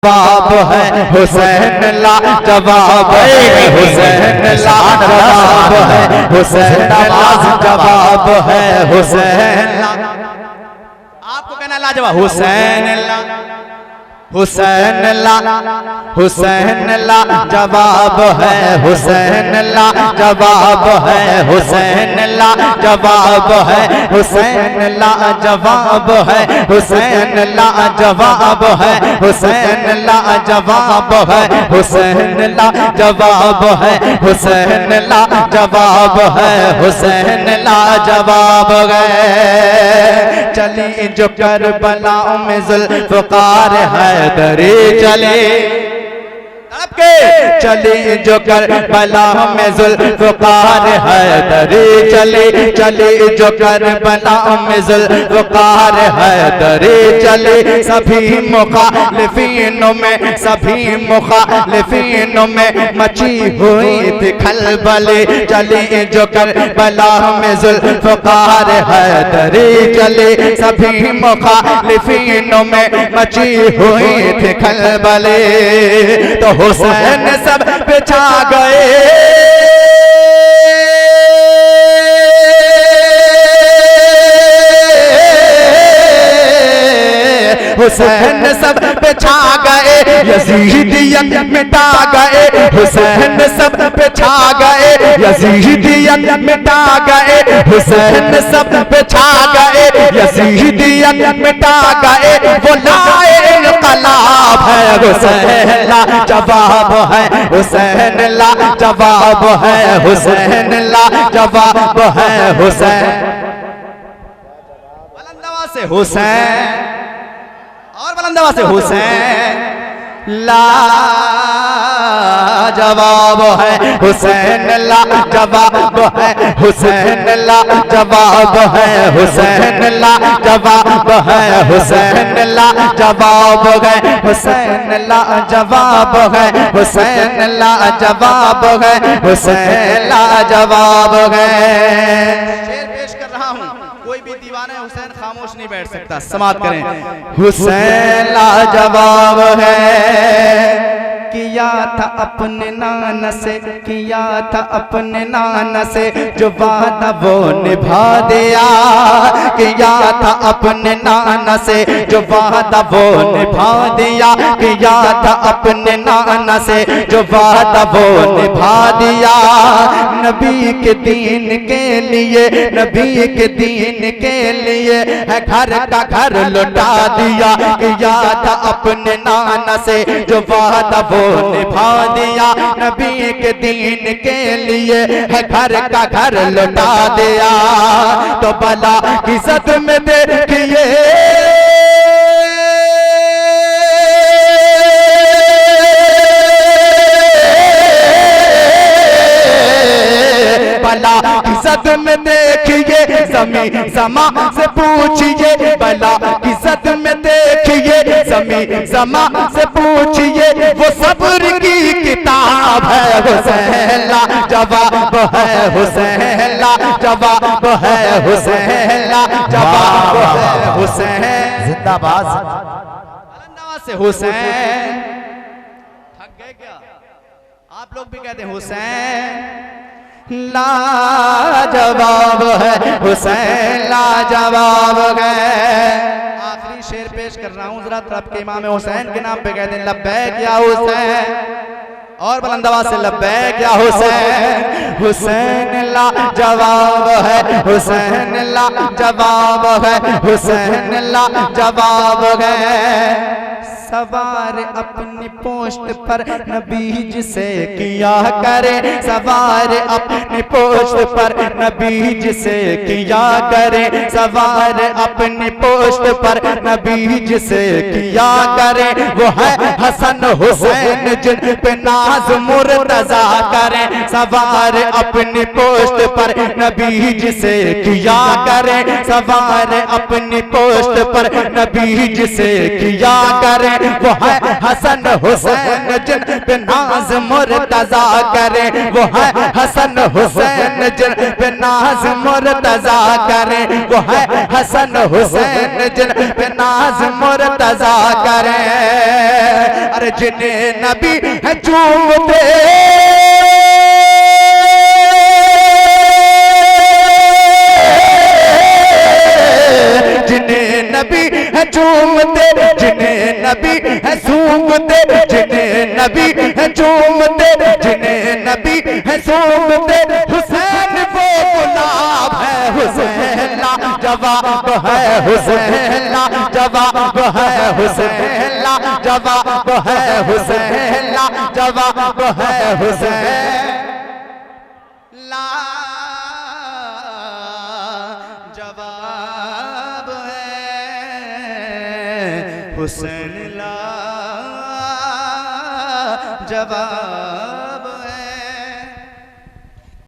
जवाब है, हुसैन ला जवाब है, हुसैन ला जवाब है, हुसैन ला जवाब है, हुसैन ला। आपको कहना लाजवाब, हुसैन ला, हुसैन ला, हुसैन ला जवाब है, हुसैन ला जवाब है, हुसैन ला जवाब है, हुसैन ला जवाब है, हुसैन ला जवाब है, हुसैन ला जवाब है, हुसैन ला जवाब है, हुसैन ला जवाब है, हुसैन ला जवाब है। चली जो करबला में जुल्फ़कार है दरे चले तड़प के, चली जो करबला में जुल्फ़कार है दरे चले, चली जो करबला में जुल्फ़कार है दरे चले। सभी मुखालिफीनों में, सभी मुखालिफीनों में मची हुई थी खलबले। चली जो करबला में जुल्फ़कार है दरे चले, सभी मुखालिफीनों में मची हुई थी खलबले। तो हुसैन सब पे छा गए, हुसैन सब पे छा गए, यजीदियत मिटा गए, हुसैन सब पे छा गए, यजीदियत मिटा गए, हुसैन सब पे छा गए, यजीदियत मिटा गए। वो लाए इनकलाब है, हुसैन ला जवाब है, हुसैन ला जवाब है, हुसैन ला जवाब है, हुसैन बुलंदवा से हुसैन और बुलंदवा से हुसैन ला जवाब है, हुसैन ला जवाब है, हुसैन ला जवाब है, हुसैन ला जवाब है, हुसैन ला जवाब है, हुसैन ला जवाब है, हुसैन ला जवाब है, हुसैन ला जवाब है। शेर पेश कर रहा हूँ, कोई भी दीवाना हुसैन खामोश नहीं बैठ सकता, समाप्त करें। हुसैन ला जवाब है, किया था अपने नाना से, किया था अपने नाना से जो वादा वो निभा दिया, किया था अपने नाना से जो वादा वो निभा दिया, किया था अपने नाना से जो वादा वो निभा दिया। नबी के दीन के लिए, नबी के दीन के लिए है घर का घर लुटा दिया, किया था अपने नाना से जो वादा वो निभा दिया। नबी के दीन के लिए है घर का घर लुटा दिया। तो बला की सद में देखिए बला की सद में देखिए, जमी समा से पूछिए, बला की सद में देखिए, जमी समा से पूछिए, वो सब्र की किताब है, हुसैन ला जवाब है, हुसैन ला जवाब है, हुसैन ला जवाब है, हुसैन जिंदाबाद से हुसैन। थक गए क्या आप लोग भी कहते हैं हुसैन ला जवाब है, हुसैन ला जवाब है। आखिरी शेर पेश कर रहा हूँ, जरा तरफ के इमाम हुसैन के नाम पे कहते हैं लब्बैक या हुसैन, और बुलंदवा से लब्बैक या हुसैन। हुसैन ला जवाब है, हुसैन ला जवाब है, हुसैन ला जवाब है। सवार अपनी पोस्ट पर नबी जिसे किया करे, सवार अपनी पोस्ट पर नबी जिसे किया करे, सवार अपनी पोस्ट पर नबी जिसे किया करे, वो है हसन हुसैन जिन पे नाज मुर्तजा करे, सवार अपनी पोस्ट पर नबी जिसे किया करे, सवार अपनी पोस्ट पर नबी जिसे किया करे, वो है हसन हुसैन जिन पे नाज मुर्तजा करे, वो है हसन हुसैन जिन पे नाज मुर्तजा करे, वो है हसन हुसैन जिन पे नाज मुर्तजा करे। अरे जिन्हें नबी है चूमते जिन्हें नबी है चूमते, जिन्हें नबी है सूंघते, जिन्हें नबी है चूमते, जिन्हें नबी है सूंघते, हुसैन वो गुलाब है, हुसैन ला जवाब है, हुसैन ला जवाब है, हुसैन ला जवाब है, हुसैन ला जवाब है, हुसैन ला जवाब है, हुसैन ला जवाब